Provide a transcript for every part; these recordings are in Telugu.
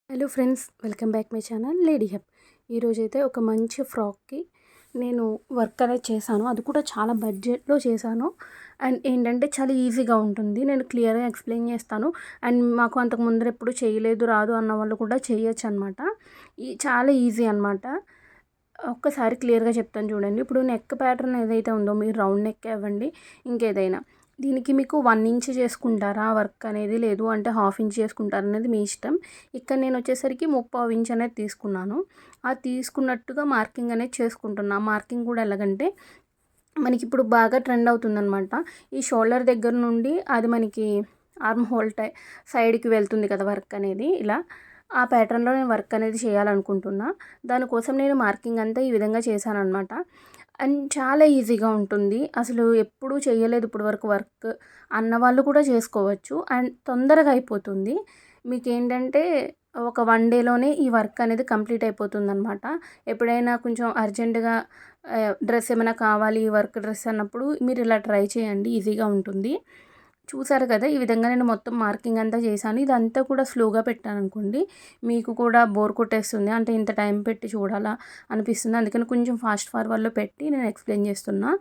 Hello friends, welcome back my channel lady hub. ఈరోజైతే ఒక మంచి ఫ్రాక్కి నేను వర్క్ అనేది చేశాను. అది కూడా చాలా బడ్జెట్లో చేశాను. అండ్ ఏంటంటే చాలా ఈజీగా ఉంటుంది. నేను క్లియర్గా ఎక్స్ప్లెయిన్ చేస్తాను. అండ్ మాకు అంతకు ముందర ఎప్పుడు చేయలేదు, రాదు అన్న వాళ్ళు కూడా చేయొచ్చు అనమాట. చాలా ఈజీ అనమాట. ఒక్కసారి క్లియర్గా చెప్తాను చూడండి. ఇప్పుడు నెక్ ప్యాటర్న్ ఏదైతే ఉందో, మీరు రౌండ్ నెక్ ఇవ్వండి, ఇంకేదైనా దీనికి మీకు 1 ఇంచ్ చేసుకుంటారా వర్క్ అనేది, లేదు అంటే 1/2 ఇంచ్ చేసుకుంటారా అనేది మీ ఇష్టం. ఇక్కడ నేను వచ్చేసరికి 3/4 ఇంచ్ అనేది తీసుకున్నాను. ఆ తీసుకున్నట్టుగా మార్కింగ్ అనేది చేసుకుంటున్నా. మార్కింగ్ కూడా ఎలాగంటే మనకి ఇప్పుడు బాగా ట్రెండ్ అవుతుందన్నమాట. ఈ షోల్డర్ దగ్గర నుండి అది మనకి ఆర్మ్ హోల్ సైడ్కి వెళ్తుంది కదా వర్క్ అనేది. ఇలా ఆ ప్యాటర్న్లో నేను వర్క్ అనేది చేయాలనుకుంటున్నా. దానికోసం నేను మార్కింగ్ అంతా ఈ విధంగా చేశానన్నమాట. అండ్ చాలా ఈజీగా ఉంటుంది. అసలు ఎప్పుడూ చేయలేదు ఇప్పటి వరకు వర్క్ అన్న వాళ్ళు కూడా చేసుకోవచ్చు. అండ్ తొందరగా అయిపోతుంది. మీకేంటంటే ఒక 1 డేలోనే ఈ వర్క్ అనేది కంప్లీట్ అయిపోతుందన్నమాట. ఎప్పుడైనా కొంచెం అర్జెంటుగా డ్రెస్ ఏమైనా కావాలి, ఈ వర్క్ డ్రెస్ అన్నప్పుడు మీరు ఇలా ట్రై చేయండి, ఈజీగా ఉంటుంది. చూసారు కదా, ఈ విధంగా నేను మొత్తం మార్కింగ్ అంతా చేశాను. ఇదంతా కూడా స్లోగా పెట్టాననుకోండి, మీకు కూడా బోర్ కొట్టేస్తుంది. అంటే ఇంత టైం పెట్టి చూడాలా అనిపిస్తుంది. అందుకని కొంచెం ఫాస్ట్ ఫార్వర్డ్లో పెట్టి నేను ఎక్స్ప్లెయిన్ చేస్తున్నా.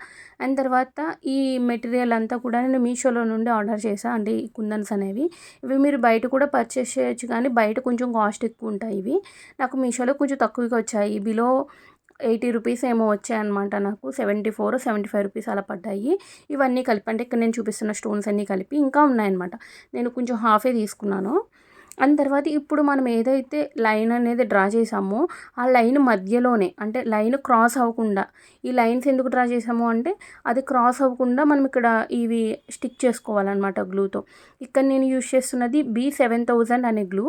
అండ్ తర్వాత ఈ మెటీరియల్ అంతా కూడా నేను మీషోలో నుండి ఆర్డర్ చేశాను. అంటే ఈ కుందన్స్ అనేవి, ఇవి మీరు బయట కూడా పర్చేస్ చేయొచ్చు, కానీ బయట కొంచెం కాస్ట్ ఎక్కువ ఉంటాయి. ఇవి నాకు మీషోలో కొంచెం తక్కువగా వచ్చాయి. బిలో 80 రూపీస్ ఏమో వచ్చాయన్నమాట. నాకు 74, 75 రూపీస్ అలా పడ్డాయి. ఇవన్నీ కలిపి, అంటే ఇక్కడ నేను చూపిస్తున్న స్టోన్స్ అన్నీ కలిపి ఇంకా ఉన్నాయన్నమాట. నేను కొంచెం హాఫే తీసుకున్నాను. అండ్ తర్వాత ఇప్పుడు మనం ఏదైతే లైన్ అనేది డ్రా చేసామో, ఆ లైన్ మధ్యలోనే, అంటే లైన్ క్రాస్ అవ్వకుండా, ఈ లైన్స్ ఎందుకు డ్రా చేసాము అంటే అది క్రాస్ అవ్వకుండా మనం ఇక్కడ ఇవి స్టిక్ చేసుకోవాలన్నమాట గ్లూతో. ఇక్కడ నేను యూజ్ చేస్తున్నది B7000 అనే గ్లూ.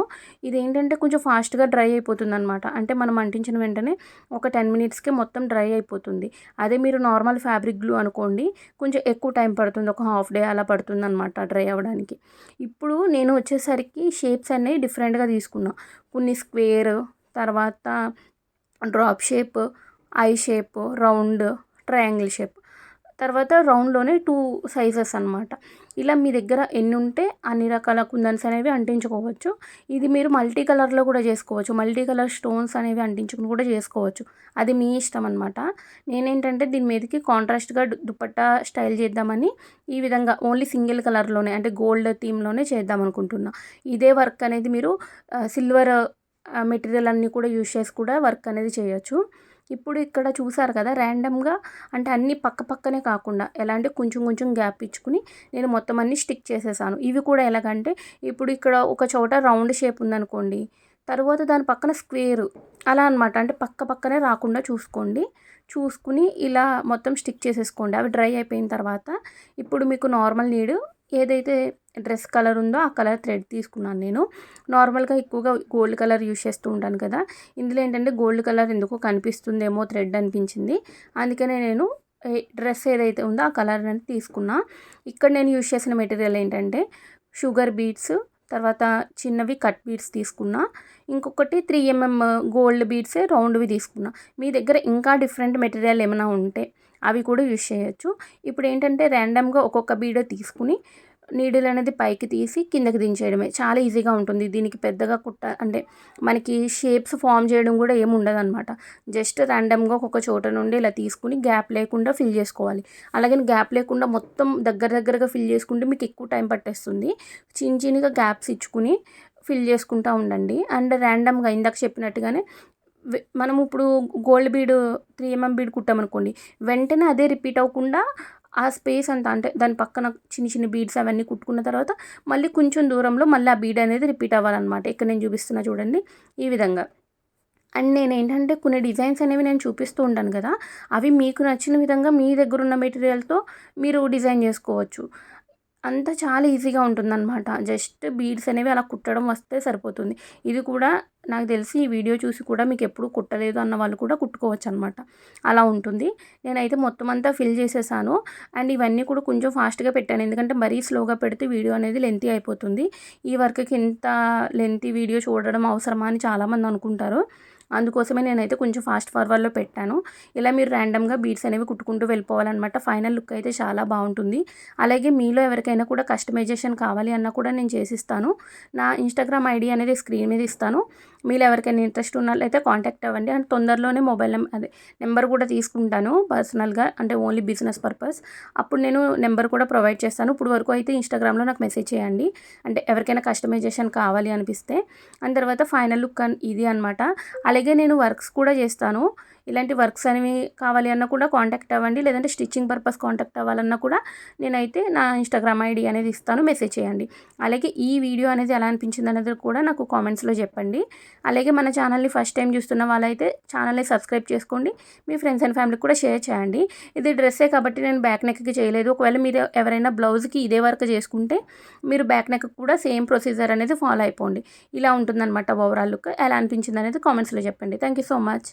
ఇదేంటంటే కొంచెం ఫాస్ట్గా డ్రై అయిపోతుంది అనమాట. అంటే మనం అంటించిన వెంటనే ఒక 10 మినిట్స్కే మొత్తం డ్రై అయిపోతుంది. అదే మీరు నార్మల్ ఫ్యాబ్రిక్ గ్లూ అనుకోండి, కొంచెం ఎక్కువ టైం పడుతుంది. ఒక హాఫ్ డే అలా పడుతుంది అనమాట డ్రై అవ్వడానికి. ఇప్పుడు నేను వచ్చేసరికి షేప్స్ అనేవి డిఫరెంట్గా తీసుకున్నా. కొన్ని స్క్వేర్, తర్వాత drop shape, I shape, round, triangle shape, తర్వాత రౌండ్లోనే 2 సైజెస్ అనమాట. ఇలా మీ దగ్గర ఎన్ని ఉంటే అన్ని రకాల కుందన్స్ అనేవి అంటించుకోవచ్చు. ఇది మీరు మల్టీ కలర్లో కూడా చేసుకోవచ్చు. మల్టీ కలర్ స్టోన్స్ అనేవి అంటించుకుని కూడా చేసుకోవచ్చు. అది మీ ఇష్టం అనమాట. నేనేంటంటే దీని మీదకి కాంట్రాస్ట్గా దుపట్టా స్టైల్ చేద్దామని ఈ విధంగా ఓన్లీ సింగిల్ కలర్లోనే, అంటే గోల్డ్ థీమ్లోనే చేద్దాం అనుకుంటున్నా. ఇదే వర్క్ అనేది మీరు సిల్వర్ మెటీరియల్ అన్నీ కూడా యూజ్ చేసి కూడా వర్క్ అనేది చేయొచ్చు. ఇప్పుడు ఇక్కడ చూసారు కదా, ర్యాండమ్గా అంటే అన్నీ పక్క పక్కనే కాకుండా ఎలా అంటే కొంచెం కొంచెం గ్యాప్ ఇచ్చుకుని నేను మొత్తం అన్నీ స్టిక్ చేసేసాను. ఇవి కూడా ఎలాగంటే ఇప్పుడు ఇక్కడ ఒక చోట రౌండ్ షేప్ ఉందనుకోండి, తర్వాత దాని పక్కన స్క్వేరు, అలా అనమాట. అంటే పక్క పక్కనే రాకుండా చూసుకోండి. చూసుకుని ఇలా మొత్తం స్టిక్ చేసేసుకోండి. అవి డ్రై అయిపోయిన తర్వాత ఇప్పుడు మీకు నార్మల్ నీడ్ ఏదైతే డ్రెస్ కలర్ ఉందో ఆ కలర్ థ్రెడ్ తీసుకున్నాను నేను. నార్మల్గా ఎక్కువగా గోల్డ్ కలర్ యూజ్ చేస్తూ ఉంటాను కదా, ఇందులో ఏంటంటే గోల్డ్ కలర్ ఎందుకో కనిపిస్తుందేమో థ్రెడ్ అనిపించింది. అందుకనే నేను డ్రెస్ ఏదైతే ఉందో ఆ కలర్ అనేది తీసుకున్నా. ఇక్కడ నేను యూజ్ చేసిన మెటీరియల్ ఏంటంటే షుగర్ బీడ్స్, తర్వాత చిన్నవి కట్ బీడ్స్ తీసుకున్నా. ఇంకొకటి 3mm గోల్డ్ బీడ్సే రౌండ్వి తీసుకున్నా. మీ దగ్గర ఇంకా డిఫరెంట్ మెటీరియల్ ఏమైనా ఉంటే అవి కూడా యూజ్ చేయొచ్చు. ఇప్పుడు ఏంటంటే ర్యాండమ్గా ఒక్కొక్క బీడ్ తీసుకుని నీడిల్ అనేది పైకి తీసి కిందకి దించేయడమే. చాలా ఈజీగా ఉంటుంది. దీనికి పెద్దగా అంటే మనకి షేప్స్ ఫామ్ చేయడం కూడా ఏమి ఉండదన్నమాట. జస్ట్ ర్యాండమ్గా ఒక్కొక్క చోట నుండి ఇలా తీసుకుని గ్యాప్ లేకుండా ఫిల్ చేసుకోవాలి. అలాగని గ్యాప్ లేకుండా మొత్తం దగ్గరగా ఫిల్ చేసుకుంటే మీకు ఎక్కువ టైం పట్టేస్తుంది. చిన్నగా గ్యాప్స్ ఇచ్చుకుని ఫిల్ చేసుకుంటూ ఉండండి. అండ్ ర్యాండమ్గా ఇందాక చెప్పినట్టుగానే మనం ఇప్పుడు గోల్డ్ బీడ్ 3mm బీడ్ కుట్టామనుకోండి, వెంటనే అదే రిపీట్ అవ్వకుండా ఆ స్పేస్ అంతా, అంటే దాని పక్కన చిన్న బీడ్స్ అవన్నీ కుట్టుకున్న తర్వాత మళ్ళీ కొంచెం దూరంలో మళ్ళీ ఆ బీడ్ అనేది రిపీట్ అవ్వాలన్నమాట. ఇక్కడ నేను చూపిస్తున్నా చూడండి, ఈ విధంగా. అండ్ నేనేంటంటే కొన్ని డిజైన్స్ అనేవి నేను చూపిస్తూ ఉంటాను కదా, అవి మీకు నచ్చిన విధంగా మీ దగ్గర ఉన్న మెటీరియల్తో మీరు డిజైన్ చేసుకోవచ్చు. అంతా చాలా ఈజీగా ఉంటుందన్నమాట. జస్ట్ బీడ్స్ అనేవి అలా కుట్టడం వస్తే సరిపోతుంది. ఇది కూడా నాకు తెలిసి ఈ వీడియో చూసి కూడా మీకు ఎప్పుడు కుట్టలేదు అన్న వాళ్ళు కూడా కుట్టుకోవచ్చు అనమాట. అలా ఉంటుంది. నేనైతే మొత్తం అంతా ఫిల్ చేసేసాను. అండ్ ఇవన్నీ కూడా కొంచెం ఫాస్ట్గా పెట్టాను, ఎందుకంటే మరీ స్లోగా పెడితే వీడియో అనేది లెంతీ అయిపోతుంది. ఈ వర్క్కి ఇంత లెంతీ వీడియో చూడడం అవసరమా అని చాలామంది అనుకుంటారు. అందుకోసమే నేనైతే కొంచెం ఫాస్ట్ ఫార్వర్డ్లో పెట్టాను. ఇలా మీరు ర్యాండమ్గా బీడ్స్ అనేవి కుట్టుకుంటూ వెళ్ళిపోవాలన్నమాట. ఫైనల్ లుక్ అయితే చాలా బాగుంటుంది. అలాగే మీలో ఎవరికైనా కూడా కస్టమైజేషన్ కావాలి అన్నా కూడా నేను చేసిస్తాను. నా ఇన్స్టాగ్రామ్ ఐడి అనేది స్క్రీన్ మీద ఇస్తాను. మీలో ఎవరికైనా ఇంట్రెస్ట్ ఉన్నట్లయితే కాంటాక్ట్ అవ్వండి. అండ్ తొందరలోనే మొబైల్ నెంబర్ కూడా తీసుకుంటాను పర్సనల్గా, అంటే ఓన్లీ బిజినెస్ పర్పస్. అప్పుడు నేను నెంబర్ కూడా ప్రొవైడ్ చేస్తాను. ఇప్పుడు వరకు అయితే ఇన్స్టాగ్రామ్లో నాకు మెసేజ్ చేయండి, అంటే ఎవరికైనా కస్టమైజేషన్ కావాలి అనిపిస్తే. అండ్ తర్వాత ఫైనల్ లుక్ ఇది అనమాట. అలాగే నేను వర్క్స్ కూడా చేస్తాను. ఇలాంటి వర్క్స్ అనేవి కావాలి అన్నా కూడా కాంటాక్ట్ అవ్వండి. లేదంటే స్టిచ్చింగ్ పర్పస్ కాంటాక్ట్ అవ్వాలన్నా కూడా నేనైతే నా ఇన్స్టాగ్రామ్ ఐడి అనేది ఇస్తాను, మెసేజ్ చేయండి. అలాగే ఈ వీడియో అనేది ఎలా అనిపించింది అనేది కూడా నాకు కామెంట్స్లో చెప్పండి. అలాగే మన ఛానల్ని ఫస్ట్ టైం చూస్తున్న వాళ్ళైతే ఛానల్ని సబ్స్క్రైబ్ చేసుకోండి. మీ ఫ్రెండ్స్ అండ్ ఫ్యామిలీకి కూడా షేర్ చేయండి. ఇది డ్రెస్సే కాబట్టి నేను బ్యాక్ నెక్కి చేయలేదు. ఒకవేళ మీరు ఎవరైనా బ్లౌజ్కి ఇదే వర్క్ చేసుకుంటే మీరు బ్యాక్ నెక్ కూడా సేమ్ ప్రొసీజర్ అనేది ఫాలో అయిపోండి. ఇలా ఉంటుందన్నమాట ఓవరాల్ లుక్. ఎలా అనిపించింది అనేది కామెంట్స్లో చెప్పండి. Thank you so much.